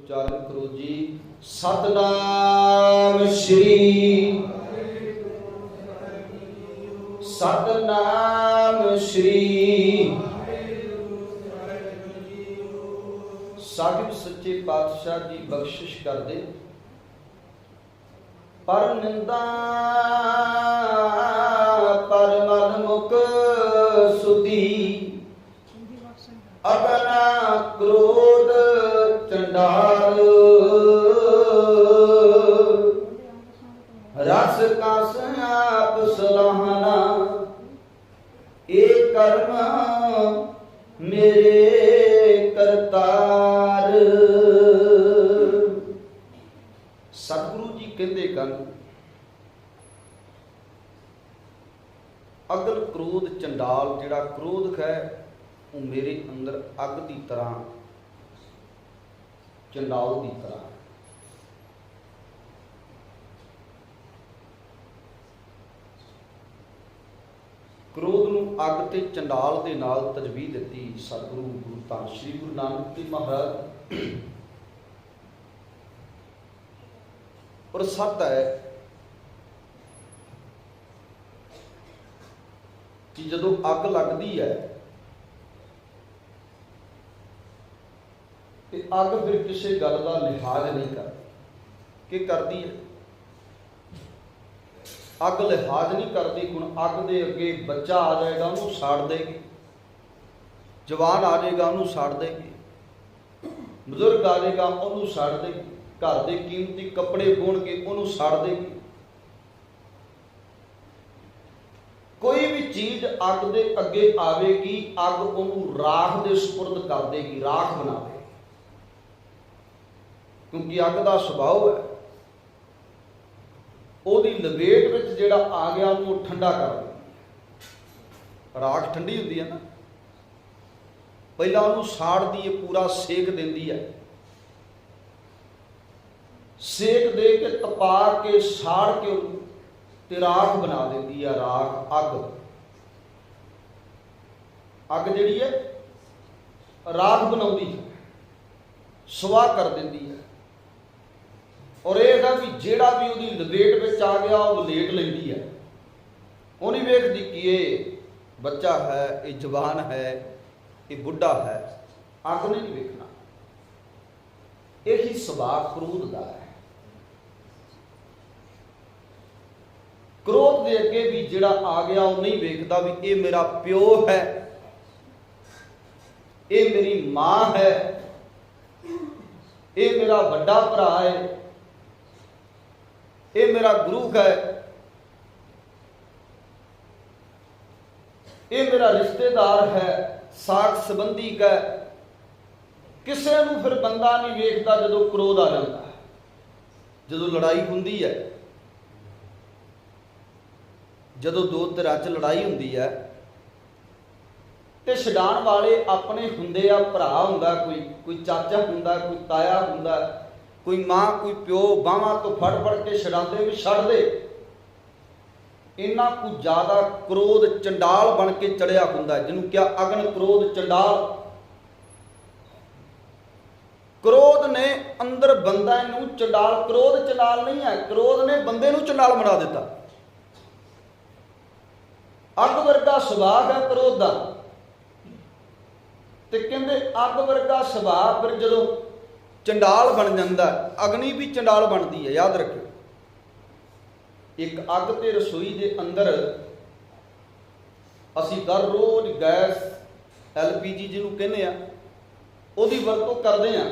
उच्चारण करो जी। सतनाम श्री सतनाम श्री साहिब सच्चे पातशाह जी बख्शिश कर दे। पर निंदा पर मनमुख सुधी अगना क्रोध चंडाल रस कास आप सलाहना एक कर्म मेरे करतार। सतगुरु जी कहते कन अगल क्रोध चंडाल जिहड़ा क्रोध है वो मेरे अंदर अग की तरह चंडाल की तरह। क्रोध नूं अग ते चंडाल दे नाल तजवीज़ दित्ती सतगुरु गुरु धन श्री गुरु नानक देव महाराज। और सत्य है कि जदों अग लगदी है तो अग फिर किसी गल का लिहाज नहीं करती। कि करती है अग लिहाज नहीं करती। हुण अग दे अगे बच्चा आ जाएगा उन्होंने साड़ देगी, जवान आ जाएगा उन्होंने साड़ देगी, बजुर्ग आ जाएगा उन्होंने साड़ देगी, घर के कीमती कपड़े होणगे उन्होंने साड़ देगी। कोई भी चीज अग दे अगे आवेगी अग उन्होंने राख दे सुपुर्द कर देगी, राख बना देगी। क्योंकि अग का सुभाव है ਉਹਦੀ ਲਪੇਟ ਵਿੱਚ ਜਿਹੜਾ ਆ ਗਿਆ ਉਹਨੂੰ ਠੰਡਾ ਕਰ ਦਿੰਦੀ। ਰਾਖ ਠੰਡੀ ਹੁੰਦੀ ਹੈ ਨਾ, ਪਹਿਲਾਂ ਉਹਨੂੰ ਸਾੜਦੀ ਹੈ, ਪੂਰਾ ਸੇਕ ਦਿੰਦੀ ਹੈ, ਸੇਕ ਦੇ ਕੇ ਤਪਾ ਕੇ ਸਾੜ ਕੇ ਉਹਨੂੰ ਤੇ ਰਾਖ ਬਣਾ ਦਿੰਦੀ ਹੈ। ਰਾਖ ਅੱਗ ਅੱਗ ਜਿਹੜੀ ਹੈ ਰਾਖ ਬਣਾਉਂਦੀ ਹੈ, ਸੁਆਹ ਕਰ ਦਿੰਦੀ ਹੈ। और यह है कि जेड़ा भी उसकी लपेट में आ गया वो वलेट लेंदी है। वो नहीं वेखती कि ये बच्चा है, ये जवान है, ये बुढ़ा है। अग ने नहीं वेखना। यही सुभाव क्रोध का है। क्रोध के अगे भी जेड़ा आ गया वो नहीं वेखता भी ये मेरा प्यो है, ये मेरी मां है, ये मेरा बड़ा भरा है, ये मेरा गुरु है, ये मेरा रिश्तेदार है, साख संबंधी है। किसी को फिर बंदा नहीं वेखता जो क्रोध आ जाता है। जो लड़ाई होंदी है, जो दो धिरां च लड़ाई होंदी है तो छडाण वाले अपने हुंदे आ, भरा हुंदा, कोई चाचा हुंदा, कोई ताया हुंदा, कोई मां कोई प्यो, बांवां तो फड़ के छड़ाते भी छड़ दे। इन्ना को ज्यादा क्रोध चंडाल बन के चढ़िया हुंदा, जिन्होंने क्या अगन क्रोध चंडाल। क्रोध ने अंदर बंदा नूं चंडाल, क्रोध चंडाल नहीं है, क्रोध ने बंदे नूं चंडाल बना दिता। अग वर्गा सुभाव है क्रोध का। ते कहंदे अग वर्गा सुभाव फिर जदों चंडाल बन जाता, अग्नि भी चंडाल बनती है। याद रखो, एक अग ते रसोई के अंदर असी हर रोज गैस LPG जिन्हों कहने उसकी वरतों करते हैं।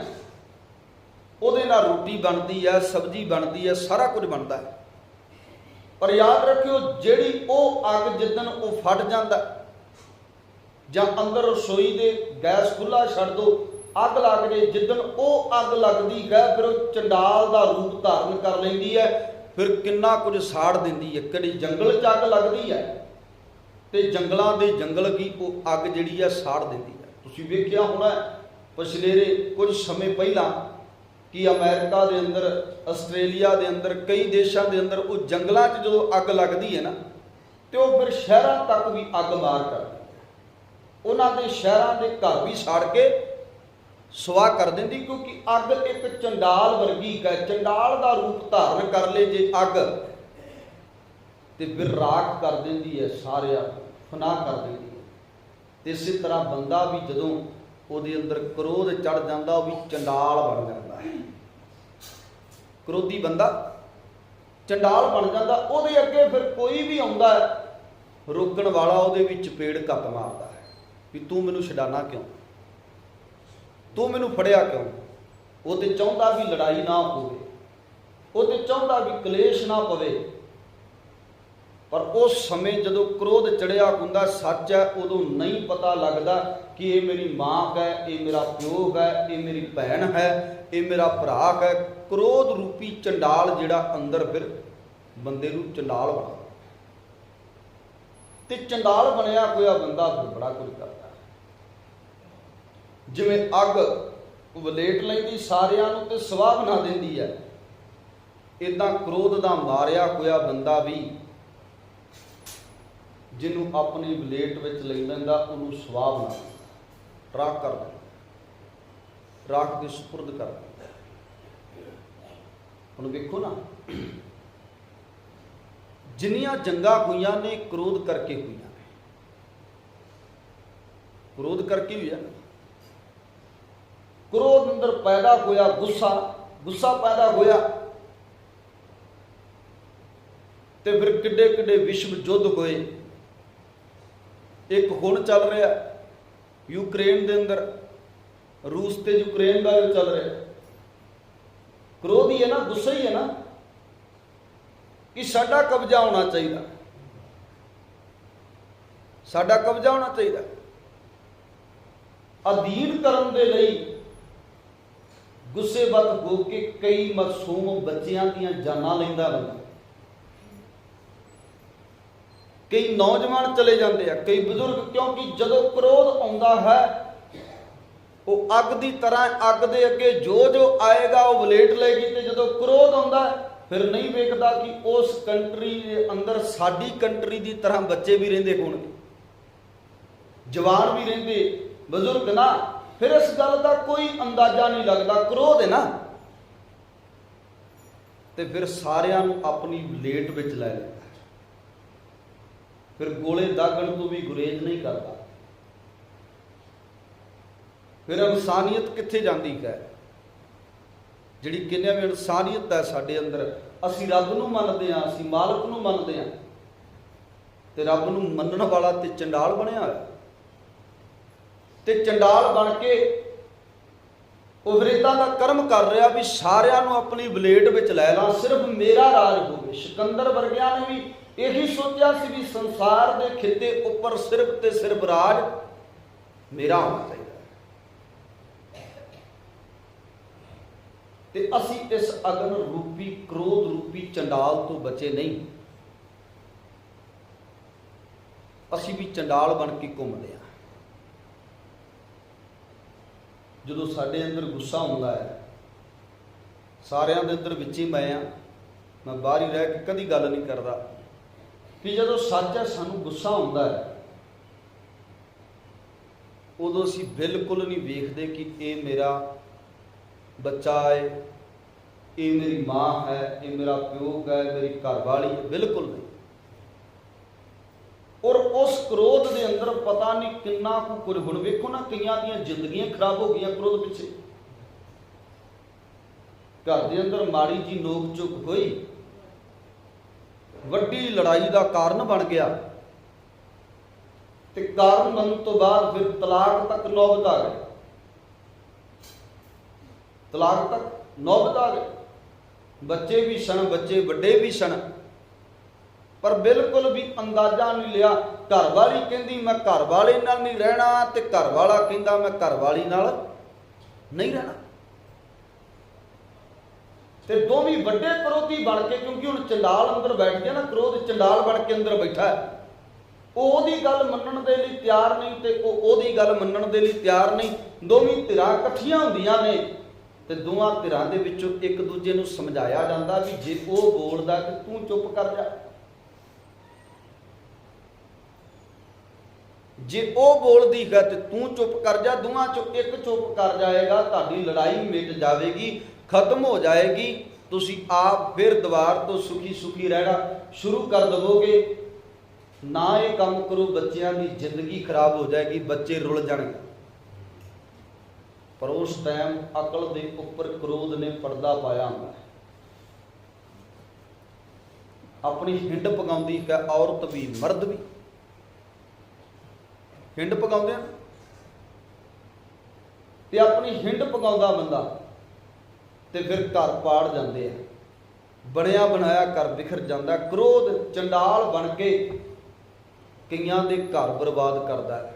उहदे नाल रोटी बनती है, सब्जी बनती है, सारा कुछ बनता है। पर याद रखियो जिहड़ी वो अग जिदन वो फट जाता जां अंदर रसोई दे गैस खुला छड़ दो, अग लग जाए, जिदन वो अग लगती है फिर चंडाल का रूप धारण कर लेंदी है। फिर किन्ना कुछ साड़ देंदी है। कड़ी जंगल च अग लगती है तो जंगलों के जंगल की वो अग जिहड़ी है साड़ देंदी है। तुसीं वेखिया होना पिछले कुछ समय पहला कि अमेरिका के अंदर, आस्ट्रेलिया के अंदर, कई देशों के अंदर वो जंगलों च जो अग लगती है ना तो फिर शहरों तक भी अग मार करती है। उन्होंने शहरों के घर भी साड़ के ਸਵਾ ਕਰ ਦਿੰਦੀ, ਕਿਉਂਕਿ ਅੱਗ ਇੱਕ ਚੰਡਾਲ ਵਰਗੀ ਹੈ। ਚੰਡਾਲ ਦਾ ਰੂਪ ਧਾਰਨ ਕਰ ਲੇ ਜੇ ਅੱਗ, ਤੇ ਫਿਰ ਰਾਖ ਕਰ ਦਿੰਦੀ ਹੈ, ਸਾਰਿਆਂ ਫਨਾ ਕਰ ਦਿੰਦੀ ਹੈ। ਤੇ ਇਸੇ ਤਰ੍ਹਾਂ ਬੰਦਾ ਵੀ ਜਦੋਂ ਉਹਦੇ ਅੰਦਰ ਕ੍ਰੋਧ ਚੜ ਜਾਂਦਾ, ਉਹ ਵੀ ਚੰਡਾਲ ਬਣ ਜਾਂਦਾ ਹੈ। ਕ੍ਰੋਧੀ ਬੰਦਾ ਚੰਡਾਲ ਬਣ ਜਾਂਦਾ। ਉਹਦੇ ਅੱਗੇ ਫਿਰ ਕੋਈ ਵੀ ਆਉਂਦਾ ਹੈ ਰੋਕਣ ਵਾਲਾ, ਉਹਦੇ ਵੀ ਚਪੇੜ ਕੱਪ ਮਾਰਦਾ ਹੈ ਵੀ ਤੂੰ ਮੈਨੂੰ ਛਡਾਣਾ ਕਿਉਂ, ਤੂੰ ਮੈਨੂੰ ਫੜਿਆ ਕਿਉਂ। ਉਹ ਤੇ ਚਾਹੁੰਦਾ ਵੀ ਲੜਾਈ ਨਾ ਹੋਵੇ, ਉਹ ਤੇ ਚਾਹੁੰਦਾ ਵੀ ਕਲੇਸ਼ ਨਾ ਪਵੇ। ਪਰ ਉਸ ਸਮੇਂ ਜਦੋਂ ਕ੍ਰੋਧ ਚੜਿਆ ਹੁੰਦਾ, ਸੱਚ ਹੈ, ਉਦੋਂ ਨਹੀਂ ਪਤਾ ਲੱਗਦਾ ਕਿ ਇਹ ਮੇਰੀ ਮਾਂ ਹੈ, ਇਹ ਮੇਰਾ ਪਿਓ ਹੈ, ਇਹ ਮੇਰੀ ਭੈਣ ਹੈ, ਇਹ ਮੇਰਾ ਭਰਾ ਹੈ। ਕ੍ਰੋਧ ਰੂਪੀ ਚੰਡਾਲ ਜਿਹੜਾ ਅੰਦਰ ਫਿਰ ਬੰਦੇ ਨੂੰ ਚੰਡਾਲ ਬਣਾ, ਤੇ ਚੰਡਾਲ ਬਣਿਆ ਹੋਇਆ ਬੰਦਾ ਫਿਰ ਬੜਾ ਕੁਝ ਕਰਦਾ। ਜਿਵੇਂ ਅੱਗ ਵਲੇਟ ਲੈਂਦੀ ਸਾਰਿਆਂ ਨੂੰ ਤੇ ਸਵਾਹ ਬਣਾ ਦਿੰਦੀ ਹੈ, ਇਦਾਂ ਕ੍ਰੋਧ ਦਾ ਮਾਰਿਆ ਹੋਇਆ ਬੰਦਾ ਵੀ ਜਿਹਨੂੰ ਆਪਣੀ ਵਲੇਟ ਵਿੱਚ ਲੈ ਲੈਂਦਾ, ਉਹਨੂੰ ਸਵਾਹ ਬਣਾ ਦਿੰਦਾ, ਰਾਖ ਕਰ ਦਿੰਦਾ, ਰਾਖ ਦੇ ਸੁਪੁਰਦ ਕਰ ਦਿੰਦਾ। ਹੁਣ ਵੇਖੋ ਨਾ, ਜਿੰਨੀਆਂ ਜੰਗਾਂ ਹੋਈਆਂ ਨੇ ਕ੍ਰੋਧ ਕਰਕੇ ਹੋਈਆਂ ਨੇ, ਕ੍ਰੋਧ ਕਰਕੇ ਹੋਈਆਂ। ਕ੍ਰੋਧ ਅੰਦਰ ਪੈਦਾ ਹੋਇਆ ਗੁੱਸਾ, ਗੁੱਸਾ ਪੈਦਾ ਹੋਇਆ ਤੇ ਫਿਰ ਕਿੱਡੇ ਕਿੱਡੇ ਵਿਸ਼ਵ ਯੁੱਧ ਹੋਏ। ਇੱਕ ਹੁਣ ਚੱਲ ਰਿਹਾ ਯੂਕਰੇਨ ਦੇ ਅੰਦਰ, ਰੂਸ ਤੇ ਯੂਕਰੇਨ ਦਾ ਜੋ ਚੱਲ ਰਿਹਾ, ਕ੍ਰੋਧ ਹੀ ਹੈ ਨਾ, ਗੁੱਸਾ ਹੀ ਹੈ ਨਾ, ਕਿ ਸਾਡਾ ਕਬਜ਼ਾ ਹੋਣਾ ਚਾਹੀਦਾ, ਸਾਡਾ ਕਬਜ਼ਾ ਹੋਣਾ ਚਾਹੀਦਾ। ਅਧੀਨ ਕਰਨ ਦੇ ਲਈ ਗੁੱਸੇਬੱਧ ਹੋ ਕੇ ਕਈ ਮਾਸੂਮ ਬੱਚਿਆਂ ਦੀਆਂ ਜਾਨਾਂ ਲੈਂਦਾ ਬੰਦਾ, ਕਈ ਨੌਜਵਾਨ ਚਲੇ ਜਾਂਦੇ ਆ, ਕਈ ਬਜ਼ੁਰਗ। ਕਿਉਂਕਿ ਜਦੋਂ ਕ੍ਰੋਧ ਆਉਂਦਾ ਹੈ, ਉਹ ਅੱਗ ਦੀ ਤਰ੍ਹਾਂ, ਅੱਗ ਦੇ ਅੱਗੇ ਜੋ ਜੋ ਆਏਗਾ ਉਹ ਵਲੇਟ ਲਏਗੀ। ਤੇ ਜਦੋਂ ਕ੍ਰੋਧ ਆਉਂਦਾ ਫਿਰ ਨਹੀਂ ਵੇਖਦਾ ਕਿ ਉਸ ਕੰਟਰੀ ਦੇ ਅੰਦਰ ਸਾਡੀ ਕੰਟਰੀ ਦੀ ਤਰ੍ਹਾਂ ਬੱਚੇ ਵੀ ਰਹਿੰਦੇ ਹੋਣਗੇ, ਜਵਾਨ ਵੀ ਰਹਿੰਦੇ, ਬਜ਼ੁਰਗ ਨਾ। ਫਿਰ ਇਸ ਗੱਲ ਦਾ ਕੋਈ ਅੰਦਾਜ਼ਾ ਨਹੀਂ ਲੱਗਦਾ, ਕ੍ਰੋਧ ਹੈ ਨਾ। ਤੇ ਫਿਰ ਸਾਰਿਆਂ ਨੂੰ ਆਪਣੀ ਵਲੇਟ ਵਿੱਚ ਲੈ ਲੈਂਦਾ, ਫਿਰ ਗੋਲੇ ਦਾਗਣ ਤੋਂ ਵੀ ਗੁਰੇਜ਼ ਨਹੀਂ ਕਰਦਾ। ਫਿਰ ਇਨਸਾਨੀਅਤ ਕਿੱਥੇ ਜਾਂਦੀ ਹੈ? ਜਿਹੜੀ ਕਹਿੰਦੇ ਵੀ ਇਨਸਾਨੀਅਤ ਹੈ ਸਾਡੇ ਅੰਦਰ, ਅਸੀਂ ਰੱਬ ਨੂੰ ਮੰਨਦੇ ਹਾਂ, ਅਸੀਂ ਮਾਲਕ ਨੂੰ ਮੰਨਦੇ ਹਾਂ, ਤੇ ਰੱਬ ਨੂੰ ਮੰਨਣ ਵਾਲਾ ਤੇ ਚੰਡਾਲ ਬਣਿਆ ਹੋਇਆ। ਤੇ ਚੰਡਾਲ ਬਣ ਕੇ ਉਹ ਫਿਰ ਏਦਾਂ ਦਾ ਕਰਮ ਕਰ ਰਿਹਾ ਵੀ ਸਾਰਿਆਂ ਨੂੰ ਆਪਣੀ ਵਲੇਟ ਵਿੱਚ ਲੈ ਲਾਂ, ਸਿਰਫ ਮੇਰਾ ਰਾਜ ਹੋਵੇ। ਸਿਕੰਦਰ ਵਰਗਿਆਂ ਨੇ ਵੀ ਇਹੀ ਸੋਚਿਆ ਸੀ ਵੀ ਸੰਸਾਰ ਦੇ ਖਿੱਤੇ ਉੱਪਰ ਸਿਰਫ ਤੇ ਸਿਰਫ ਰਾਜ ਮੇਰਾ ਹੋਣਾ ਚਾਹੀਦਾ। ਤੇ ਅਸੀਂ ਇਸ ਅਗਨ ਰੂਪੀ, ਕ੍ਰੋਧ ਰੂਪੀ ਚੰਡਾਲ ਤੋਂ ਬਚੇ ਨਹੀਂ। ਅਸੀਂ ਵੀ ਚੰਡਾਲ ਬਣ ਕੇ ਘੁੰਮਦੇ ਹਾਂ। ਜਦੋਂ ਸਾਡੇ ਅੰਦਰ ਗੁੱਸਾ ਹੁੰਦਾ ਹੈ, ਸਾਰਿਆਂ ਦੇ ਅੰਦਰ ਵਿੱਚ ਹੀ ਮੈਂ ਬਾਹਰ ਹੀ ਰਹਿ ਕੇ ਕਦੀ ਗੱਲ ਨਹੀਂ ਕਰਦਾ, ਕਿ ਜਦੋਂ ਸੱਚ ਹੈ ਸਾਨੂੰ ਗੁੱਸਾ ਹੁੰਦਾ ਹੈ, ਉਦੋਂ ਅਸੀਂ ਬਿਲਕੁਲ ਨਹੀਂ ਵੇਖਦੇ ਕਿ ਇਹ ਮੇਰਾ ਬੱਚਾ ਹੈ, ਇਹ ਮੇਰੀ ਮਾਂ ਹੈ, ਇਹ ਮੇਰਾ ਪਿਓ ਹੈ, ਮੇਰੀ ਘਰਵਾਲੀ ਹੈ, ਬਿਲਕੁਲ ਨਹੀਂ। ਔਰ ਉਸ ਕ੍ਰੋਧ ਦੇ ਅੰਦਰ ਪਤਾ ਨਹੀਂ ਕਿੰਨਾ ਕੁ ਕੁਝ। ਹੁਣ ਵੇਖੋ ਨਾ, ਕਈਆਂ ਦੀਆਂ ਜ਼ਿੰਦਗੀਆਂ ਖਰਾਬ ਹੋ ਗਈਆਂ ਕ੍ਰੋਧ ਪਿੱਛੇ। ਘਰ ਦੇ ਅੰਦਰ ਮਾੜੀ ਜੀ ਨੋਕ ਝੁਕ ਹੋਈ, ਵੱਡੀ ਲੜਾਈ ਦਾ ਕਾਰਨ ਬਣ ਗਿਆ, ਤੇ ਕਾਰਨ ਬਣਨ ਤੋਂ ਬਾਅਦ ਫਿਰ ਤਲਾਕ ਤੱਕ ਨੌਬਤ ਆ ਗਈ, ਤਲਾਕ ਤੱਕ ਨੌਬਤ ਆ ਗਈ। ਬੱਚੇ ਵੀ ਸਨ, ਬੱਚੇ ਵੱਡੇ ਵੀ ਸਨ, ਪਰ ਬਿਲਕੁਲ ਵੀ ਅੰਦਾਜ਼ਾ ਨਹੀਂ ਲਿਆ। ਘਰਵਾਲੀ ਕਹਿੰਦੀ ਮੈਂ ਘਰਵਾਲੇ ਨਾਲ ਨਹੀਂ ਰਹਿਣਾ, ਤੇ ਘਰਵਾਲਾ ਕਹਿੰਦਾ ਮੈਂ ਘਰਵਾਲੀ ਨਾਲ ਨਹੀਂ ਰਹਿਣਾ। ਤੇ ਦੋਵੇਂ ਵੱਡੇ ਕ੍ਰੋਧੀ ਬਣ ਕੇ, ਕਿਉਂਕਿ ਹੁਣ ਚੰਡਾਲ ਅੰਦਰ ਬੈਠ ਗਿਆ ਨਾ, ਕ੍ਰੋਧ ਚੰਡਾਲ ਬਣ ਕੇ ਅੰਦਰ ਬੈਠਾ ਹੈ। ਉਹ ਉਹਦੀ ਗੱਲ ਮੰਨਣ ਦੇ ਲਈ ਤਿਆਰ ਨਹੀਂ, ਤੇ ਉਹ ਉਹਦੀ ਗੱਲ ਮੰਨਣ ਦੇ ਲਈ ਤਿਆਰ ਨਹੀਂ। ਦੋਵੇਂ ਧਿਰਾਂ ਇਕੱਠੀਆਂ ਹੁੰਦੀਆਂ ਨੇ, ਤੇ ਦੋਵਾਂ ਧਿਰਾਂ ਦੇ ਵਿੱਚੋਂ ਇੱਕ ਦੂਜੇ ਨੂੰ ਸਮਝਾਇਆ ਜਾਂਦਾ ਵੀ ਜੇ ਉਹ ਬੋਲਦਾ ਕਿ ਤੂੰ ਚੁੱਪ ਕਰ ਜਾ, जे वो बोलती है तो तू चुप कर जा, दोवां चो एक चुप कर जाएगा, ताड़ी लड़ाई मिट जाएगी, खत्म हो जाएगी। तुसी आप फिर दोबार तो सुखी सुखी रहना शुरू कर दवोगे। ना ये काम करो, बच्चों की जिंदगी खराब हो जाएगी, बच्चे रुल जाएंगे। पर उस टाइम अकल के उपर क्रोध ने पर्दा पाया होंदा है। अपनी हिंड पकाउंदी है औरत भी मर्द भी, हिंड पकाउंदे हैं ते अपनी हिंड पकाउंदा बंदा ते फिर घर पाड़ जाते हैं, बनया बनाया घर बिखर जाता। क्रोध चंडाल बन के कईयां दे घर बर्बाद करता है।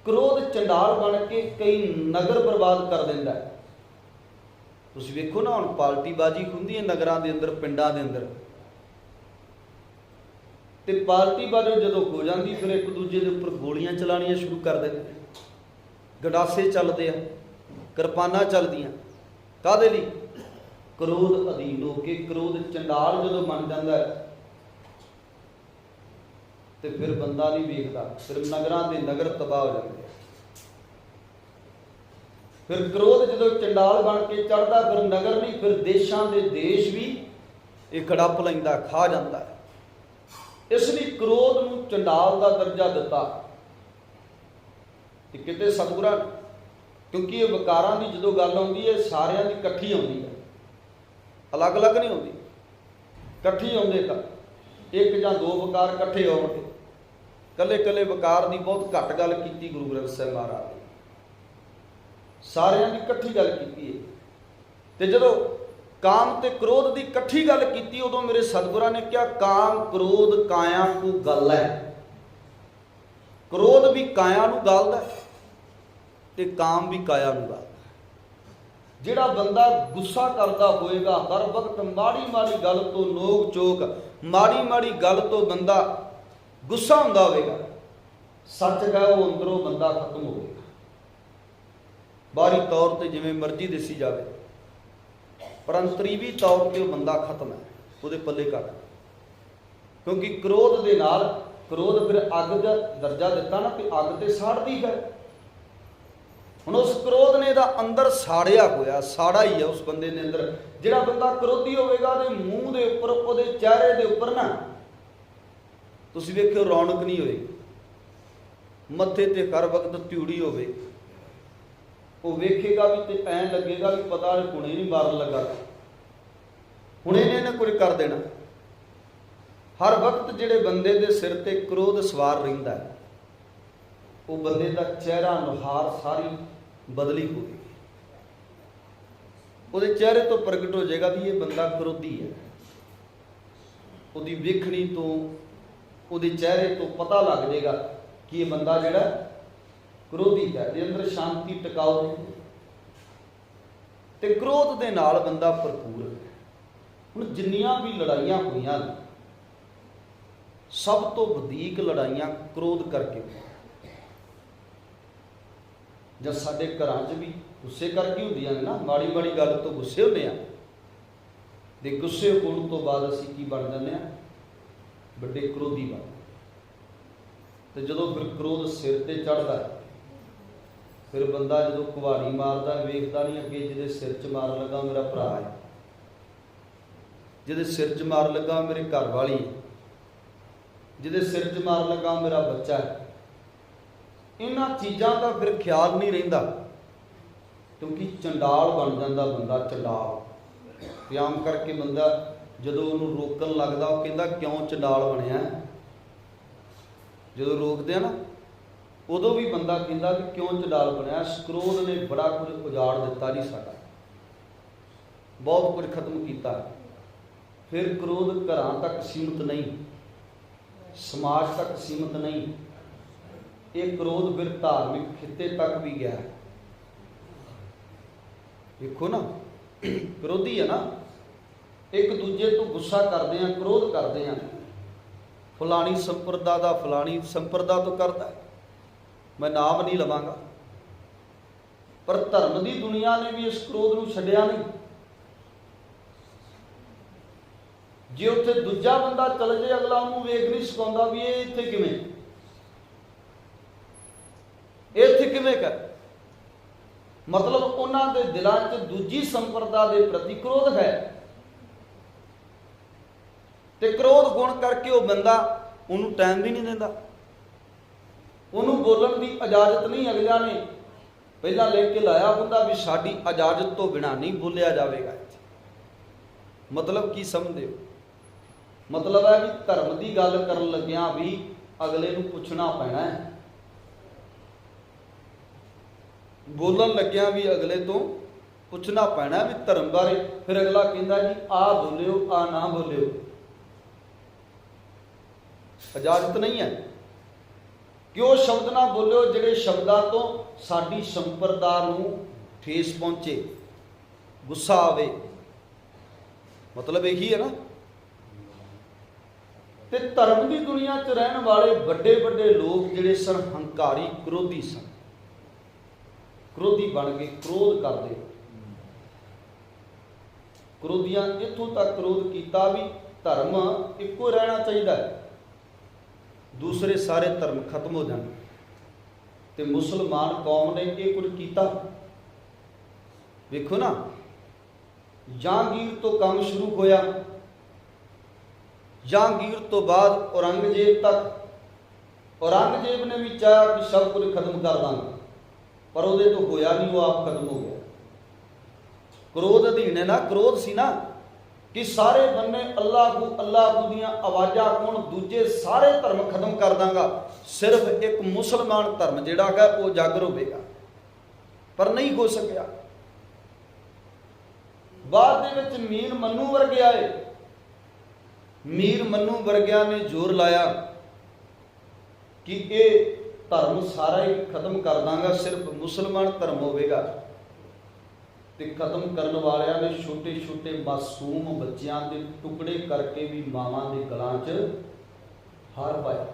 क्रोध चंडाल बन के कई नगर बर्बाद कर दिंदा है। तुसीं वेखो ना, हुण पार्टीबाजी हुंदी है नगरां दे अंदर, पिंडां दे अंदर, ते पार्टीबाजी जदों हो जाती फिर एक दूजे के उपर गोलियां चलानियां शुरू कर देते, गंडासे चलते हैं, किरपानां चलदियां। काहदे लई? क्रोध अधीन हो के। क्रोध चंडाल जदों बन जाता है तो फिर बंदा नहीं वेखदा, फिर नगरां दे नगर तबाह हो जाते हैं। फिर क्रोध जदों चंडाल बन के चढ़दा, फिर नगर नहीं, फिर देशां दे देश भी ये खड़प लैंदा, खा जाता है। इसलिए क्रोध नूं चंडाल का दर्जा दिता कि किते सतगुरां, क्योंकि ये विकारां की जदों गल आउंदी है सारियां की इकट्ठी आउंदी है, अलग अलग नहीं आउंदी, इकट्ठी आउंदे तां एक जां दो विकार इकट्ठे आउणगे। कल्ले कल्ले विकार की बहुत घट गल कीती गुरु ग्रंथ साहिब महाराज ने, सारियां की इकट्ठी गल कीती है। ते जदों काम ते क्रोध की इकट्ठी गल की, उदों मेरे सतगुरां ने कहा काम क्रोध काया को गल है। क्रोध भी काया नूं गलदा ते काम भी काया नूं गलदा। जिहड़ा बंदा गुस्सा करता होएगा, हर वक्त माड़ी माड़ी गल तो नोक चोक, माड़ी माड़ी गल तो बंदा गुस्सा हुंदा होएगा, सच है वो अंदरों बंदा खत्म होएगा। बाहरी तौर पर जिवें मर्जी दिसी जाए, पर अंतरीवी तौर पर बंदा खत्म है, वो पल्ले घट। क्योंकि क्रोध के नाल, क्रोध फिर अग का दर्जा दिता ना, कि अग तो साड़ती है। हुण उस क्रोध ने दा अंदर साड़िया होया, साड़ा ही है उस बंदे के अंदर। जिहड़ा बंदा क्रोधी होवेगा, दे मूँह के उपर, उहदे चेहरे के उपर ना तुसीं वेखिओ रौनक नहीं होएगी, मत्थे ते हर वक्त त्यूड़ी होवे, वो वेखेगा भी तो ऐ लगेगा भी पता नहीं हुणे नहीं मारन लगा, हुणे ने कुछ कर देना। हर वक्त जिहड़े बंदे दे सिर ते क्रोध सवार रहिंदा है, वो बंदे का चेहरा नुहार सारी बदली होगी, उसके चेहरे तो प्रगट हो जाएगा भी ये बंदा क्रोधी है। उसकी वेखनी तो, उसके चेहरे तो पता लग जाएगा कि ये बंदा जिहड़ा क्रोधी है, दे अंदर शांति टिकाऊ ते क्रोध दे नाल बंदा भरपूर है। हुण जिन्नियां भी लड़ाइयां होईयां, सब तो वधीक लड़ाइयां क्रोध करके, जब साडे घरां 'च भी गुस्से करके होंदियां ने ना, माड़ी माड़ी गल तो गुस्से होंदे आ, ते गुस्से होण तो बाद असीं की बन जांदे आ, वड्डे क्रोधी बन। ते जदों फिर क्रोध सिर ते चढ़दा है, फिर बंदा जो कुहाड़ी मारदा वेखदा नहीं अगे जिहदे सिर च मार लगा मेरा भरा है, जिहदे सिर च मार लगा मेरे घर वाली है, जिहदे सिर च मार लगा मेरा बच्चा है। इन्हां चीज़ां का फिर ख्याल नहीं रहिंदा, क्योंकि चंडाल बन जाता बंदा, चंडाल। आम करके बंदा जदों उन्होंने रोकन लगता, वो कहता क्यों चंडाल बनया, जो रोकते हैं ना उदों भी बंदा कहता कि क्यों चंडाल बनया। क्रोध ने बड़ा कुछ उजाड़ दिता जी, साडा बहुत कुछ खत्म किया। फिर क्रोध घरां तक सीमित नहीं, समाज तक सीमित नहीं, ये क्रोध फिर धार्मिक खिते तक भी गया। देखो ना, विरोधी है ना, एक दूजे तो गुस्सा करते हैं, क्रोध करते हैं, फलानी संप्रदा का फलानी संप्रदा तो करता है, मैं नाम नहीं लवांगा, पर धर्म की दुनिया ने भी इस क्रोध को छड्डिया नहीं। जे उत्थे दूजा बंदा चल जाए, अगला उन्होंने वेख नहीं सिखाता भी ये इत्थे किवें, ਕਿਵੇਂ ਕਰ, ਮਤਲਬ ਉਹਨਾਂ ਦੇ ਦਿਲਾਂ 'ਚ ਦੂਜੀ ਸੰਪਰਦਾ ਦੇ ਪ੍ਰਤੀ ਕ੍ਰੋਧ ਹੈ, ਤੇ ਕ੍ਰੋਧ ਗੁਣ ਕਰਕੇ ਉਹ ਬੰਦਾ ਉਹਨੂੰ ਟਾਈਮ ਵੀ ਨਹੀਂ ਦਿੰਦਾ, ਉਹਨੂੰ ਬੋਲਣ ਦੀ ਇਜਾਜ਼ਤ ਨਹੀਂ। ਅਗਲਿਆਂ ਨੇ ਪਹਿਲਾਂ ਲਿਖ ਕੇ ਲਾਇਆ ਹੁੰਦਾ ਵੀ ਸਾਡੀ ਇਜਾਜ਼ਤ ਤੋਂ ਬਿਨਾਂ ਨਹੀਂ ਬੋਲਿਆ ਜਾਵੇਗਾ। ਮਤਲਬ ਕੀ ਸਮਝਦੇ ਹੋ? ਮਤਲਬ ਹੈ ਵੀ ਧਰਮ ਦੀ ਗੱਲ ਕਰਨ ਲੱਗਿਆਂ ਵੀ ਅਗਲੇ ਨੂੰ ਪੁੱਛਣਾ ਪੈਣਾ ਹੈ, ਬੋਲਣ ਲੱਗਿਆਂ ਵੀ ਅਗਲੇ ਤੋਂ ਪੁੱਛਣਾ ਪੈਣਾ ਵੀ ਧਰਮ ਬਾਰੇ। ਫਿਰ ਅਗਲਾ ਕਹਿੰਦਾ ਜੀ ਆਹ ਬੋਲਿਓ, ਆਹ ਨਾ ਬੋਲਿਓ, ਇਜਾਜ਼ਤ ਨਹੀਂ ਹੈ ਕਿ ਉਹ ਸ਼ਬਦ ਨਾ ਬੋਲਿਓ ਜਿਹੜੇ ਸ਼ਬਦਾਂ ਤੋਂ ਸਾਡੀ ਸੰਪਰਦਾ ਨੂੰ ਠੇਸ ਪਹੁੰਚੇ, ਗੁੱਸਾ ਆਵੇ। ਮਤਲਬ ਇਹੀ ਹੈ ਨਾ। ਤੇ ਧਰਮ ਦੀ ਦੁਨੀਆ 'ਚ ਰਹਿਣ ਵਾਲੇ ਵੱਡੇ ਵੱਡੇ ਲੋਕ ਜਿਹੜੇ ਸਨ, ਹੰਕਾਰੀ ਕ੍ਰੋਧੀ ਸਨ, ਕ੍ਰੋਧੀ ਬਣ ਕੇ ਕ੍ਰੋਧ ਕਰਦੇ। ਕ੍ਰੋਧੀਆਂ ਇੱਥੋਂ ਤੱਕ ਕ੍ਰੋਧ ਕੀਤਾ ਵੀ ਧਰਮ ਇੱਕੋ ਰਹਿਣਾ ਚਾਹੀਦਾ ਹੈ, ਦੂਸਰੇ ਸਾਰੇ ਧਰਮ ਖਤਮ ਹੋ ਜਾਣ। ਤੇ ਮੁਸਲਮਾਨ ਕੌਮ ਨੇ ਇਹ ਕੁਝ ਕੀਤਾ। ਵੇਖੋ ਨਾ, ਜਹਾਂਗੀਰ ਤੋਂ ਕੰਮ ਸ਼ੁਰੂ ਹੋਇਆ, ਜਹਾਂਗੀਰ ਤੋਂ ਬਾਅਦ ਔਰੰਗਜ਼ੇਬ ਤੱਕ। ਔਰੰਗਜ਼ੇਬ ਨੇ ਵੀ ਚਾਹਿਆ ਕਿ ਸਭ ਕੁਝ ਖਤਮ ਕਰ ਦਾਂਗਾ, ਪਰ ਉਹਦੇ ਤੋਂ ਹੋਇਆ ਨਹੀਂ, ਉਹ ਆਪ ਖਤਮ ਹੋ ਗਿਆ। ਕ੍ਰੋਧ ਅਧੀਨ ਹੈ ਨਾ, ਕ੍ਰੋਧ ਸੀ ਨਾ ਕਿ ਸਾਰੇ ਬੰਨੇ ਅੱਲਾਹੂ ਦੀਆਂ ਆਵਾਜ਼ਾਂ ਹੋਣ, ਦੂਜੇ ਸਾਰੇ ਧਰਮ ਖਤਮ ਕਰ ਦਾਂਗਾ, ਸਿਰਫ ਇੱਕ ਮੁਸਲਮਾਨ ਧਰਮ ਜਿਹੜਾ ਹੈ ਉਹ ਜਾਗਰ ਹੋਵੇਗਾ। ਪਰ ਨਹੀਂ ਹੋ ਸਕਿਆ। ਬਾਅਦ ਦੇ ਵਿੱਚ ਮੀਰ ਮੰਨੂ ਵਰਗੇ ਆਏ, ਮੀਰ ਮੰਨੂ ਵਰਗਿਆਂ ਨੇ ਜ਼ੋਰ ਲਾਇਆ ਕਿ ਇਹ ਧਰਮ ਸਾਰਾ ਹੀ ਖਤਮ ਕਰ ਦਾਂਗਾ, ਸਿਰਫ ਮੁਸਲਮਾਨ ਧਰਮ ਹੋਵੇਗਾ। ਤੇ ਖਤਮ ਕਰਨ ਵਾਲਿਆਂ ਨੇ ਛੋਟੇ ਛੋਟੇ ਮਾਸੂਮ ਬੱਚਿਆਂ ਦੇ ਟੁਕੜੇ ਕਰਕੇ ਵੀ ਮਾਵਾਂ ਦੇ ਗਲਾਂ 'ਚ ਹਾਰ ਪਾਏ,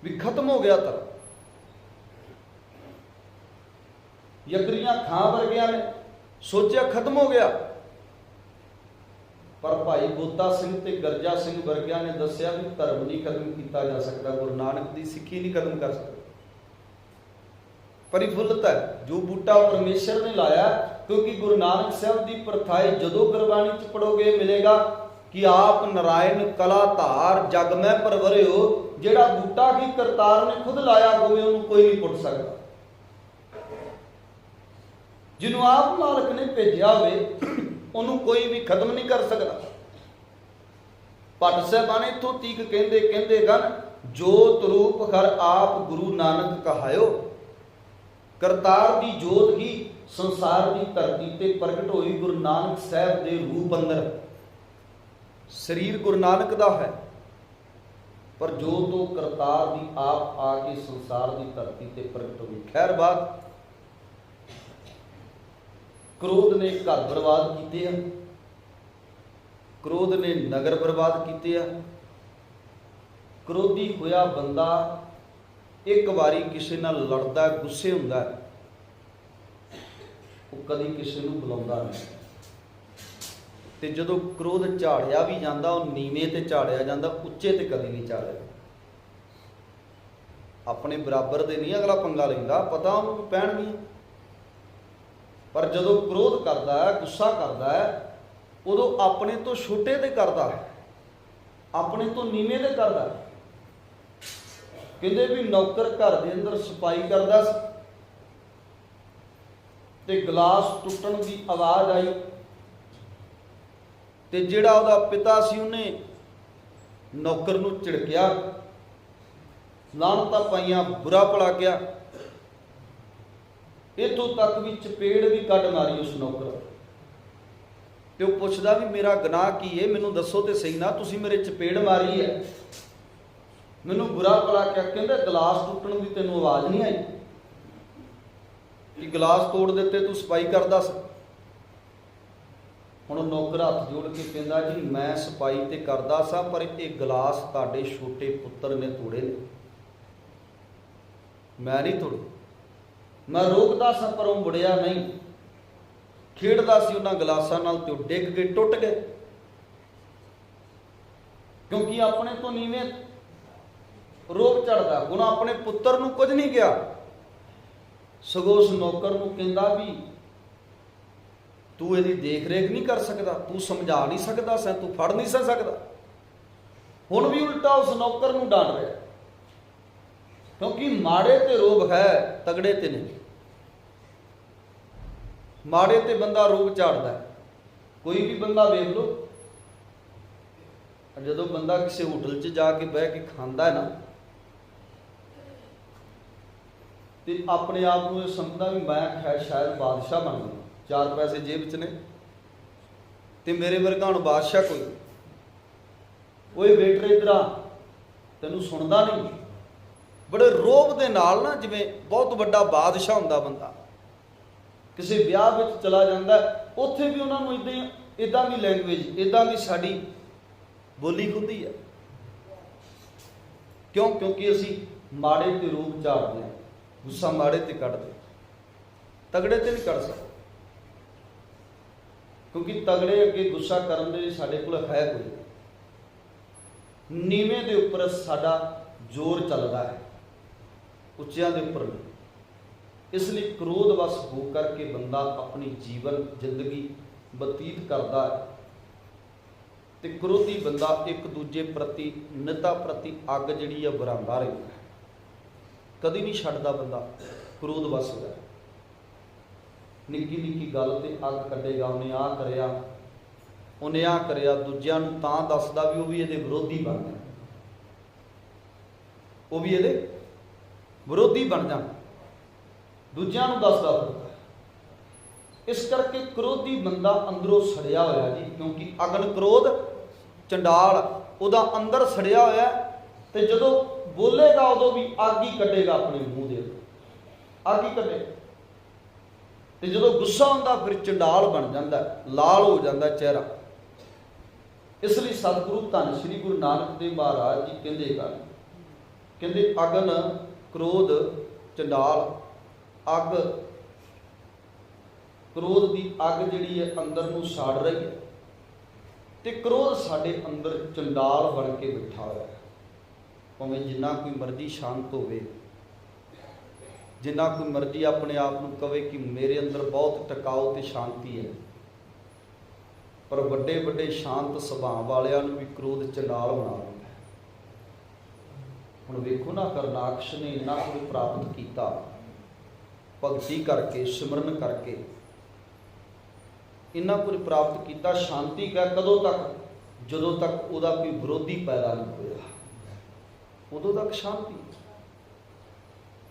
ਵੀ ਖਤਮ ਹੋ ਗਿਆ ਧਰਮ। ਯਕਰੀਆਂ ਖਾਂ ਵਰਗਿਆਂ ਨੇ ਸੋਚਿਆ ਖਤਮ ਹੋ ਗਿਆ, ਪਰ ਭਾਈ ਬੋਤਾ ਸਿੰਘ ਤੇ ਗਰਜਾ ਸਿੰਘ ਵਰਗਿਆਂ ਨੇ ਦੱਸਿਆ ਵੀ ਧਰਮ ਨਹੀਂ ਖਤਮ ਕੀਤਾ ਜਾ ਸਕਦਾ, ਗੁਰੂ ਨਾਨਕ ਦੀ ਸਿੱਖੀ ਨਹੀਂ ਖਤਮ ਕਰ ਸਕਦਾ। ਪਰਿਫੁੱਲਤ ਹੈ ਜੋ ਬੂਟਾ ਪਰਮੇਸ਼ਰ ਨੇ ਲਾਇਆ, ਕਿਉਂਕਿ ਗੁਰੂ ਨਾਨਕ ਸਾਹਿਬ ਦੀ ਪ੍ਰਥਾਏ ਜਦੋਂ ਗੁਰਬਾਣੀ 'ਚ ਪੜੋਗੇ ਮਿਲੇਗਾ ਕਿ ਆਪ ਨਾਰਾਇਣ ਕਲਾ ਧਾਰ ਜਗ ਮੈਂ ਪਰਵਰਿਓ। ਜਿਹੜਾ ਬੂਟਾ ਕੀ ਕਰਤਾਰ ਨੇ ਖੁਦ ਲਾਇਆ ਹੋਵੇ ਉਹਨੂੰ ਕੋਈ ਨਹੀਂ ਪੁੱਟ ਸਕਦਾ, ਜਿਹਨੂੰ ਆਪ ਮਾਲਕ ਨੇ ਭੇਜਿਆ ਹੋਵੇ ਉਹਨੂੰ ਕੋਈ ਵੀ ਖਤਮ ਨਹੀਂ ਕਰ ਸਕਦਾ। ਭੱਟ ਸਾਹਿਬਾਨ ਇੱਥੋਂ ਤੀਕ ਕਹਿੰਦੇ ਗਨ ਜੋਤ ਰੂਪ ਹਰ ਆਪ ਗੁਰੂ ਨਾਨਕ ਕਹਾਇਓ। ਕਰਤਾਰ ਦੀ ਜੋਤ ਹੀ ਸੰਸਾਰ ਦੀ ਧਰਤੀ ਤੇ ਪ੍ਰਗਟ ਹੋਈ ਗੁਰੂ ਨਾਨਕ ਸਾਹਿਬ ਦੇ ਰੂਪ ਅੰਦਰ। ਸਰੀਰ ਗੁਰੂ ਨਾਨਕ ਦਾ ਹੈ, ਪਰ ਜੋਤ ਉਹ ਕਰਤਾਰ ਦੀ ਆਪ ਆ ਕੇ ਸੰਸਾਰ ਦੀ ਧਰਤੀ ਤੇ ਪ੍ਰਗਟ ਹੋਈ। ਖੈਰ ਬਾਤ, ਕ੍ਰੋਧ ਨੇ ਘਰ ਬਰਬਾਦ ਕੀਤੇ ਆ, ਕ੍ਰੋਧ ਨੇ ਨਗਰ ਬਰਬਾਦ ਕੀਤੇ ਆ। ਕ੍ਰੋਧੀ ਹੋਇਆ ਬੰਦਾ ਇੱਕ ਵਾਰੀ ਕਿਸੇ ਨਾਲ ਲੜਦਾ, ਗੁੱਸੇ ਹੁੰਦਾ, ਉਹ ਕਦੀ ਕਿਸੇ ਨੂੰ ਬੁਲਾਉਂਦਾ ਨਹੀਂ। ਤੇ ਜਦੋਂ ਕ੍ਰੋਧ ਝਾੜਿਆ ਵੀ ਜਾਂਦਾ, ਉਹ ਨੀਵੇਂ ਤੇ ਝਾੜਿਆ ਜਾਂਦਾ, ਉੱਚੇ ਤੇ ਕਦੀ ਨਹੀਂ ਝਾੜਿਆ। ਆਪਣੇ ਬਰਾਬਰ ਦੇ ਨਹੀਂ ਅਗਲਾ ਪੰਗਾ ਲੈਂਦਾ, ਪਤਾ ਉਹਨੂੰ ਪੈਣਗੀਆਂ, ਪਰ ਜਦੋਂ ਕ੍ਰੋਧ ਕਰਦਾ ਹੈ, ਗੁੱਸਾ ਕਰਦਾ ਹੈ, ਉਦੋਂ ਆਪਣੇ ਤੋਂ ਛੋਟੇ ਤੇ ਕਰਦਾ ਹੈ, ਆਪਣੇ ਤੋਂ ਨੀਵੇਂ ਤੇ ਕਰਦਾ ਹੈ। ਕਹਿੰਦੇ ਵੀ ਨੌਕਰ ਘਰ ਦੇ ਅੰਦਰ ਸਫਾਈ ਕਰਦਾ ਸੀ ਤੇ ਗਲਾਸ ਟੁੱਟਣ ਦੀ ਆਵਾਜ਼ ਆਈ, ਤੇ ਜਿਹੜਾ ਉਹਦਾ ਪਿਤਾ ਸੀ ਉਹਨੇ ਨੌਕਰ ਨੂੰ ਝਿੜਕਿਆ, ਲਾਹਨਤਾਂ ਪਾਈਆਂ, ਬੁਰਾ ਭਲਾ ਕਿਹਾ, ਇੱਥੋਂ ਤੱਕ ਵੀ ਚਪੇੜ ਵੀ ਕੱਢ ਮਾਰੀ ਉਸ ਨੌਕਰ। ਤੇ ਉਹ ਪੁੱਛਦਾ ਵੀ ਮੇਰਾ ਗੁਨਾਹ ਕੀ ਹੈ, ਮੈਨੂੰ ਦੱਸੋ ਤੇ ਸਹੀ ਨਾ, ਤੁਸੀਂ ਮੇਰੇ ਚਪੇੜ ਮਾਰੀ ਹੈ, ਮੈਨੂੰ ਬੁਰਾ ਭਲਾ ਕਿਹਾ। ਕਹਿੰਦਾ ਗਲਾਸ ਟੁੱਟਣ ਦੀ ਤੈਨੂੰ ਆਵਾਜ਼ ਨਹੀਂ ਆਈ ਕਿ ਗਲਾਸ ਤੋੜ ਦਿੱਤੇ, ਤੂੰ ਸਫਾਈ ਕਰਦਾ ਸੀ। ਹੁਣ ਨੌਕਰ ਹੱਥ ਜੋੜ ਕੇ ਕਹਿੰਦਾ ਜੀ ਮੈਂ ਸਫਾਈ ਤੇ ਕਰਦਾ ਸਾਂ, ਪਰ ਇਹ ਗਲਾਸ ਤੁਹਾਡੇ ਛੋਟੇ ਪੁੱਤਰ ਨੇ ਤੋੜੇ ਨੇ, ਮੈਂ ਨਹੀਂ ਤੋੜੇ। ਮੈਂ ਰੋਕਦਾ ਸਾਂ ਪਰ ਉਹ ਮੁੜਿਆ ਨਹੀਂ, ਖੇਡਦਾ ਸੀ ਉਹਨਾਂ ਗਲਾਸਾਂ ਨਾਲ ਤੇ ਉਹ ਡਿੱਗ ਕੇ ਟੁੱਟ ਗਏ, ਕਿਉਂਕਿ ਆਪਣੇ ਤੋਂ ਨੀਵੇਂ ਰੋਬ ਝੜਦਾ। ਹੁਣ ਆਪਣੇ ਪੁੱਤਰ ਨੂੰ ਕੁਝ ਨਹੀਂ ਕਿਹਾ, ਸਗੋਂ ਉਸ ਨੌਕਰ ਨੂੰ ਕਹਿੰਦਾ ਵੀ ਤੂੰ ਇਹਦੀ ਦੇਖ ਰੇਖ ਨਹੀਂ ਕਰ ਸਕਦਾ, ਤੂੰ ਸਮਝਾ ਨਹੀਂ ਸਕਦਾ ਸੈਂ, ਤੂੰ ਫੜ ਨਹੀਂ ਸਕਦਾ। ਹੁਣ ਵੀ ਉਲਟਾ ਉਸ ਨੌਕਰ ਨੂੰ ਡਾਂਟ ਰਿਹਾ, ਕਿਉਂਕਿ ਮਾੜੇ ਤੇ ਰੋਬ ਹੈ, ਤਗੜੇ ਤੇ ਨਹੀਂ। ਮਾੜੇ ਤੇ ਬੰਦਾ ਰੋਬ ਝਾੜਦਾ। ਕੋਈ ਵੀ ਬੰਦਾ ਵੇਖ ਲਓ, ਜਦੋਂ ਬੰਦਾ ਕਿਸੇ ਹੋਟਲ 'ਚ ਜਾ ਕੇ ਬਹਿ ਕੇ ਖਾਂਦਾ ਹੈ ਨਾ, ਤੇ ਆਪਣੇ ਆਪ ਨੂੰ ਇਹ ਸਮਝਦਾ ਵੀ ਮੈਂ ਸ਼ਾਇਦ ਬਾਦਸ਼ਾਹ ਬਣ ਗਿਆ, 4 ਪੈਸੇ ਜੇਬ 'ਚ ਨੇ ਤੇ ਮੇਰੇ ਵਰਗਾ ਹੁਣ ਬਾਦਸ਼ਾਹ ਕੋਈ। ਓਏ ਵੇਟਰ ਇੱਧਰ ਆ, ਤੈਨੂੰ ਸੁਣਦਾ ਨਹੀਂ। ਬੜੇ ਰੋਬ ਦੇ ਨਾਲ ਨਾ, ਜਿਵੇਂ ਬਹੁਤ ਵੱਡਾ ਬਾਦਸ਼ਾਹ ਹੁੰਦਾ ਬੰਦਾ। ਕਿਸੇ ਵਿਆਹ ਵਿੱਚ ਚਲਾ ਜਾਂਦਾ, ਉੱਥੇ ਵੀ ਉਹਨਾਂ ਨੂੰ ਇੱਦਾਂ ਦੀ ਲੈਂਗੁਏਜ, ਇੱਦਾਂ ਦੀ ਸਾਡੀ ਬੋਲੀ ਹੁੰਦੀ ਹੈ। ਕਿਉਂ? ਕਿਉਂਕਿ ਅਸੀਂ ਮਾੜੇ ਤੇ ਰੋਬ ਝਾੜਦੇ ਹਾਂ, ਗੁੱਸਾ ਮਾੜੇ ਤੇ ਕੱਢਦੇ, ਤਗੜੇ ਤੇ ਨਹੀਂ ਕੱਢ ਸਕਦੇ। ਕਿਉਂਕਿ ਤਗੜੇ ਅੱਗੇ ਗੁੱਸਾ ਕਰਨ ਦੇ ਸਾਡੇ ਕੋਲ ਹੈ ਕੋਈ, ਨੀਵੇਂ ਦੇ ਉੱਪਰ ਸਾਡਾ ਜ਼ੋਰ ਚੱਲਦਾ ਹੈ, ਉੱਚਿਆਂ ਦੇ ਉੱਪਰ ਨਹੀਂ। ਇਸ ਲਈ ਕ੍ਰੋਧ ਵਸ ਹੋ ਕਰਕੇ ਬੰਦਾ ਆਪਣੀ ਜੀਵਨ ਜ਼ਿੰਦਗੀ ਬਤੀਤ ਕਰਦਾ ਹੈ। ਤੇ ਕ੍ਰੋਧੀ ਬੰਦਾ ਇੱਕ ਦੂਜੇ ਪ੍ਰਤੀ, ਨਿਤਾ ਪ੍ਰਤੀ ਅੱਗ ਜਿਹੜੀ ਆ ਬਰਾਂਦਾ ਰਹਿੰਦਾ ਹੈ, ਕਦੀ ਨਹੀਂ ਛੱਡਦਾ ਬੰਦਾ ਕ੍ਰੋਧ ਵਸ ਹੋਇਆ। ਨਿੱਕੀ ਨਿੱਕੀ ਗੱਲ ਤੇ ਅੱਗ ਕੱਢੇਗਾ, ਉਹਨੇ ਆਹ ਕਰਿਆ, ਉਹਨੇ ਆਹ ਕਰਿਆ, ਦੂਜਿਆਂ ਨੂੰ ਤਾਂ ਦੱਸਦਾ ਵੀ ਉਹ ਵੀ ਇਹਦੇ ਵਿਰੋਧੀ ਬਣ ਜਾਣ, ਉਹ ਵੀ ਇਹਦੇ ਵਿਰੋਧੀ ਬਣ ਜਾਣ, ਦੂਜਿਆਂ ਨੂੰ ਦੱਸਦਾ ਫਿਰਦਾ। ਇਸ ਕਰਕੇ ਕ੍ਰੋਧੀ ਬੰਦਾ ਅੰਦਰੋਂ ਸੜਿਆ ਹੋਇਆ ਜੀ, ਕਿਉਂਕਿ ਅਗਨ ਕ੍ਰੋਧ ਚੰਡਾਲ ਉਹਦਾ ਅੰਦਰ ਸੜਿਆ ਹੋਇਆ, ਤੇ ਜਦੋਂ ਬੋਲੇਗਾ ਉਦੋਂ ਵੀ ਅੱਗ ਹੀ ਕੱਢੇਗਾ, ਆਪਣੇ ਮੂੰਹ ਦੇ ਅੱਗ ਹੀ ਕੱਢੇ। ਤੇ ਜਦੋਂ ਗੁੱਸਾ ਹੁੰਦਾ ਫਿਰ ਚੰਡਾਲ ਬਣ ਜਾਂਦਾ, ਲਾਲ ਹੋ ਜਾਂਦਾ ਚਿਹਰਾ। ਇਸ ਲਈ ਸਤਿਗੁਰੂ ਧੰਨ ਸ੍ਰੀ ਗੁਰੂ ਨਾਨਕ ਦੇਵ ਮਹਾਰਾਜ ਜੀ ਕਹਿੰਦੇ ਅਗਨ ਕ੍ਰੋਧ ਚੰਡਾਲ, ਅੱਗ, ਕ੍ਰੋਧ ਦੀ ਅੱਗ ਜਿਹੜੀ ਹੈ ਅੰਦਰ ਨੂੰ ਸਾੜ ਰਹੀ ਹੈ, ਤੇ ਕ੍ਰੋਧ ਸਾਡੇ ਅੰਦਰ ਚੰਡਾਲ ਬਣ ਕੇ ਬਿਠਾ ਹੋਇਆ ਹੈ। ਭਾਵੇਂ ਜਿੰਨਾ ਕੋਈ ਮਰਜ਼ੀ ਸ਼ਾਂਤ ਹੋਵੇ, ਜਿੰਨਾ ਕੋਈ ਮਰਜ਼ੀ ਆਪਣੇ ਆਪ ਨੂੰ ਕਵੇ ਕਿ ਮੇਰੇ ਅੰਦਰ ਬਹੁਤ ਟਿਕਾਊ ਤੇ ਸ਼ਾਂਤੀ ਹੈ, ਪਰ ਵੱਡੇ ਵੱਡੇ ਸ਼ਾਂਤ ਸੁਭਾਅ ਵਾਲਿਆਂ ਨੂੰ ਵੀ ਕ੍ਰੋਧ ਚੰਡਾਲ ਬਣਾ ਦਿੰਦਾ ਹੈ। ਹੁਣ ਵੇਖੋ ਨਾ, ਕਰਨਾਕਸ਼ ਨੇ ਇੰਨਾ ਕੁਝ ਪ੍ਰਾਪਤ ਕੀਤਾ ਭਗਤੀ ਕਰਕੇ, ਸਿਮਰਨ ਕਰਕੇ, ਇੰਨਾ ਕੁਝ ਪ੍ਰਾਪਤ ਕੀਤਾ। ਸ਼ਾਂਤੀ ਕਦੋਂ ਤੱਕ? ਜਦੋਂ ਤੱਕ ਉਹਦਾ ਕੋਈ ਵਿਰੋਧੀ ਪੈਦਾ ਨਹੀਂ ਹੋਇਆ, ਉਦੋਂ ਤੱਕ ਸ਼ਾਂਤੀ।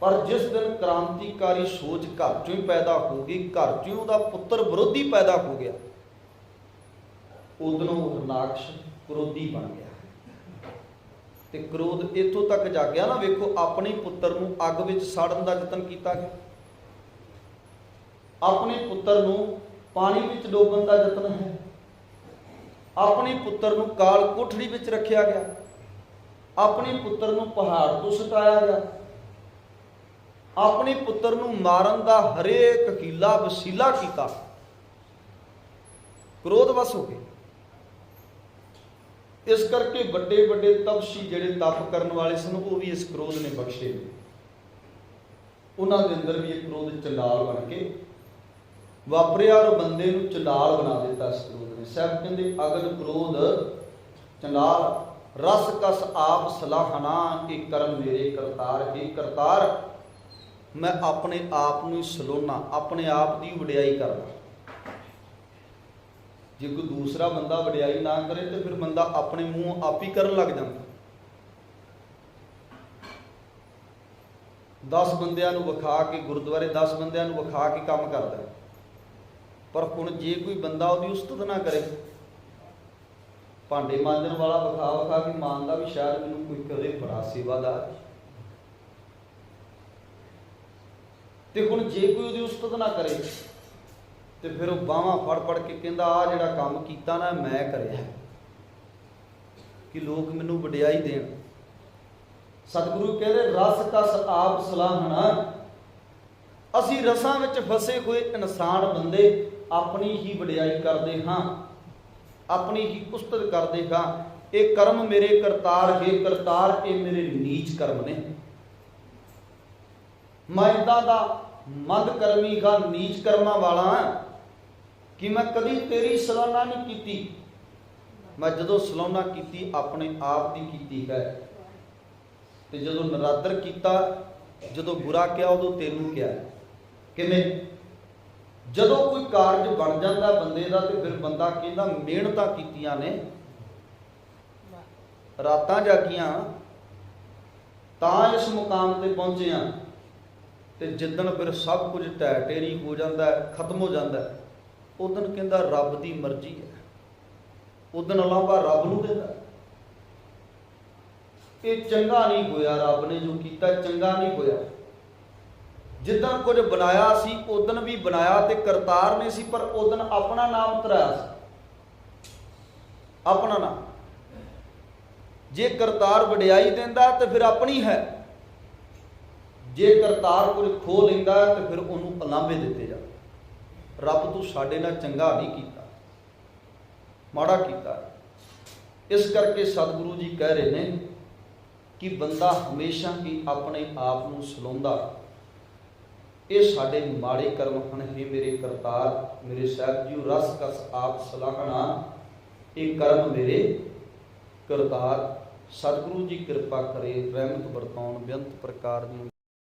ਪਰ ਜਿਸ ਦਿਨ ਕ੍ਰਾਂਤੀਕਾਰੀ ਸੋਚ ਘਰ ਚੋਂ ਹੀ ਪੈਦਾ ਹੋ ਗਈ, ਘਰ ਚੋਂ ਉਹਦਾ ਪੁੱਤਰ ਵਿਰੋਧੀ ਪੈਦਾ ਹੋ ਗਿਆ, ਉਦੋਂ ਹਰਨਾਕਸ਼ ਕ੍ਰੋਧੀ ਬਣ ਗਿਆ। ਤੇ ਕ੍ਰੋਧ ਇੱਥੋਂ ਤੱਕ ਜਾਗਿਆ ਨਾ, ਵੇਖੋ ਆਪਣੇ ਪੁੱਤਰ ਨੂੰ ਅੱਗ ਵਿੱਚ ਸਾੜਨ ਦਾ ਯਤਨ ਕੀਤਾ ਗਿਆ, ਆਪਣੇ ਪੁੱਤਰ ਨੂੰ ਪਾਣੀ ਵਿੱਚ ਡੋਬਣ ਦਾ ਯਤਨ ਹੈ, ਆਪਣੇ ਪੁੱਤਰ ਨੂੰ ਕਾਲ ਕੋਠੜੀ ਵਿੱਚ ਰੱਖਿਆ ਗਿਆ, ਆਪਣੇ ਪੁੱਤਰ ਨੂੰ ਪਹਾੜ ਤੋਂ ਸੁਟਾਇਆ ਗਿਆ, ਆਪਣੇ ਪੁੱਤਰ ਨੂੰ ਮਾਰਨ ਦਾ ਹਰੇਕ ਹੀਲਾ ਵਸੀਲਾ ਕੀਤਾ। ਕ੍ਰੋਧ ਵਸ ਹੋ ਗਏ। ਇਸ ਕਰਕੇ ਵੱਡੇ ਵੱਡੇ ਤਪਸੀ ਜਿਹੜੇ ਤਪ ਕਰਨ ਵਾਲੇ ਸਨ, ਉਹ ਵੀ ਇਸ ਕ੍ਰੋਧ ਨੇ ਬਖਸ਼ੇ ਨੇ। ਉਹਨਾਂ ਦੇ ਅੰਦਰ ਵੀ ਇਹ ਕ੍ਰੋਧ ਚੰਡਾਲ ਬਣ ਕੇ ਵਾਪਰਿਆ, ਔਰ ਬੰਦੇ ਨੂੰ ਚੰਡਾਲ ਬਣਾ ਦਿੱਤਾ ਇਸ ਕ੍ਰੋਧ ਨੇ। ਸਾਹਿਬ ਕਹਿੰਦੇ ਅਗਨ ਕ੍ਰੋਧ ਚੰਡਾਲ, ਰਸ ਕਸ ਆਪ ਸਲਾਹਨਾ, ਇਹ ਕਰਮ ਮੇਰੇ ਕਰਤਾਰ। हे ਕਰਤਾਰ, ਮੈਂ ਆਪਣੇ ਆਪ ਨੂੰ ਹੀ ਸਲੋਨਾ, ਆਪਣੇ ਆਪ ਦੀ ਵਡਿਆਈ ਕਰਦਾ। ਜੇ ਕੋਈ ਦੂਸਰਾ ਬੰਦਾ ਵਡਿਆਈ ਨਾ ਕਰੇ ਤੇ ਫਿਰ ਬੰਦਾ ਆਪਣੇ ਮੂੰਹ ਆਪ ਹੀ ਕਰਨ ਲੱਗ ਜਾਂਦਾ। 10 ਬੰਦਿਆਂ ਨੂੰ ਵਿਖਾ ਕੇ ਗੁਰਦੁਆਰੇ 10 ਬੰਦਿਆਂ ਨੂੰ ਵਿਖਾ ਕੇ ਕੰਮ ਕਰਦਾ, ਪਰ ਹੁਣ ਜੇ ਕੋਈ ਬੰਦਾ ਉਹਦੀ ਉਸਤਤ ਨਾ ਕਰੇ, ਭਾਂਡੇ ਮਾਂਜਣ ਵਾਲਾ ਵਿਖਾ ਕੇ ਮੰਨਦਾ ਵੀ ਸ਼ਾਇਦ ਮੈਨੂੰ ਕੋਈ ਕਰੇ ਬੜਾ ਸੇਵਾਦਾਰ, ਤੇ ਹੁਣ ਜੇ ਕੋਈ ਉਹਦੀ ਉਸਤਤ ਨਾ ਕਰੇ ਤੇ ਫਿਰ ਉਹ ਬਾਹਾਂ ਫੜ ਕੇ ਕਹਿੰਦਾ ਆਹ ਜਿਹੜਾ ਕੰਮ ਕੀਤਾ ਨਾ ਮੈਂ ਕਰਿਆ, ਕਿ ਲੋਕ ਮੈਨੂੰ ਵਡਿਆਈ ਦੇਣ। ਸਤਿਗੁਰੂ ਕਹਿੰਦੇ ਰਸ ਕਸ ਆਪ ਸਲਾਹਣਾ, ਅਸੀਂ ਰਸਾਂ ਵਿੱਚ ਫਸੇ ਹੋਏ ਇਨਸਾਨ ਬੰਦੇ ਆਪਣੀ ਹੀ ਵਡਿਆਈ ਕਰਦੇ ਹਾਂ, ਆਪਣੀ ਹੀ ਉਸਤਤ ਕਰਦੇ ਹਾਂ। ਇਹ ਕਰਮ ਮੇਰੇ ਕਰਤਾਰ, हे ਕਰਤਾਰ ਇਹ ਮੇਰੇ ਨੀਚ ਕਰਮ ਨੇ। ਮੈਂ ਇੱਦਾਂ ਦਾ ਮੰਦ ਕਰਮੀ ਗਾ, ਨੀਚ ਕਰਮਾਂ ਵਾਲਾ ਹਾਂ ਕਿ ਮੈਂ ਕਦੀ ਤੇਰੀ ਸਲਾਹੁਣਾ ਨਹੀਂ ਕੀਤੀ। ਮੈਂ ਜਦੋਂ ਸਲਾਹੁਣਾ ਕੀਤੀ ਆਪਣੇ ਆਪ ਦੀ ਕੀਤੀ ਹੈ, ਤੇ ਜਦੋਂ ਨਰਾਦਰ ਕੀਤਾ, ਜਦੋਂ ਬੁਰਾ ਕਿਹਾ ਉਦੋਂ ਤੈਨੂੰ ਕਿਹਾ। ਕਿਵੇਂ? ਜਦੋਂ ਕੋਈ ਕਾਰਜ ਬਣ ਜਾਂਦਾ ਬੰਦੇ ਦਾ ਤੇ ਫਿਰ ਬੰਦਾ ਕਹਿੰਦਾ ਮਿਹਨਤਾਂ ਕੀਤੀਆਂ ਨੇ, ਰਾਤਾਂ ਜਾਗੀਆਂ ਤਾਂ ਇਸ ਮੁਕਾਮ ਤੇ ਪਹੁੰਚੇ ਆ, ਤੇ ਜਿੱਦਣ ਫਿਰ ਸਭ ਕੁਝ ਢਹਿ ਢੇਰੀ ਹੋ ਜਾਂਦਾ, ਖਤਮ ਹੋ ਜਾਂਦਾ, ਉਦੋਂ ਕਹਿੰਦਾ ਰੱਬ ਦੀ ਮਰਜ਼ੀ ਹੈ, ਉਦੋਂ ਅਲਾਵਾ ਰੱਬ ਨੂੰ ਦਿੰਦਾ। ਇਹ ਚੰਗਾ ਨਹੀਂ ਹੋਇਆ, ਰੱਬ ਨੇ ਜੋ ਕੀਤਾ ਚੰਗਾ ਨਹੀਂ ਹੋਇਆ। ਜਿੱਦਣ ਕੁਝ ਬਣਾਇਆ ਸੀ ਉਦੋਂ ਵੀ ਬਣਾਇਆ ਤੇ ਕਰਤਾਰ ਨੇ ਸੀ, ਪਰ ਉਦੋਂ ਆਪਣਾ ਨਾਮ ਧਰਾਇਆ ਸੀ, ਆਪਣਾ ਨਾਮ। ਜੇ ਕਰਤਾਰ ਵਡਿਆਈ ਦਿੰਦਾ ਤੇ ਫਿਰ ਆਪਣੀ ਹੈ, ਜੇ ਕਰਤਾਰ ਕੁਝ ਖੋ ਲੈਂਦਾ ਤੇ ਫਿਰ ਉਹਨੂੰ ਅਲਾਂਭੇ ਦਿੱਤੇ ਜਾਂਦੇ। ਰੱਬ ਤੂੰ ਸਾਡੇ ਨਾਲ ਚੰਗਾ ਨਹੀਂ ਕੀਤਾ, ਮਾੜਾ ਕੀਤਾ। ਇਸ ਕਰਕੇ ਸਤਿਗੁਰੂ ਜੀ ਕਹਿ ਰਹੇ ਨੇ ਕਿ ਬੰਦਾ ਹਮੇਸ਼ਾ ਹੀ ਆਪਣੇ ਆਪ ਨੂੰ ਸਲਾਹੁੰਦਾ। ਇਹ ਸਾਡੇ ਮਾੜੇ ਕਰਮ ਹਨ। हे ਮੇਰੇ ਕਰਤਾਰ, ਮੇਰੇ ਸਾਹਿਬ ਜੀਓ, ਰਸ ਕਸ ਆਪ ਸਲਾਹਣਾ, ਇਹ ਕਰਮ ਮੇਰੇ ਕਰਤਾਰ। ਸਤਿਗੁਰੂ ਜੀ ਕਿਰਪਾ ਕਰੇ, ਰਹਿਮਤ ਵਰਤਾਉਣ ਬੇਅੰਤ ਪ੍ਰਕਾਰ ਦੀਆਂ।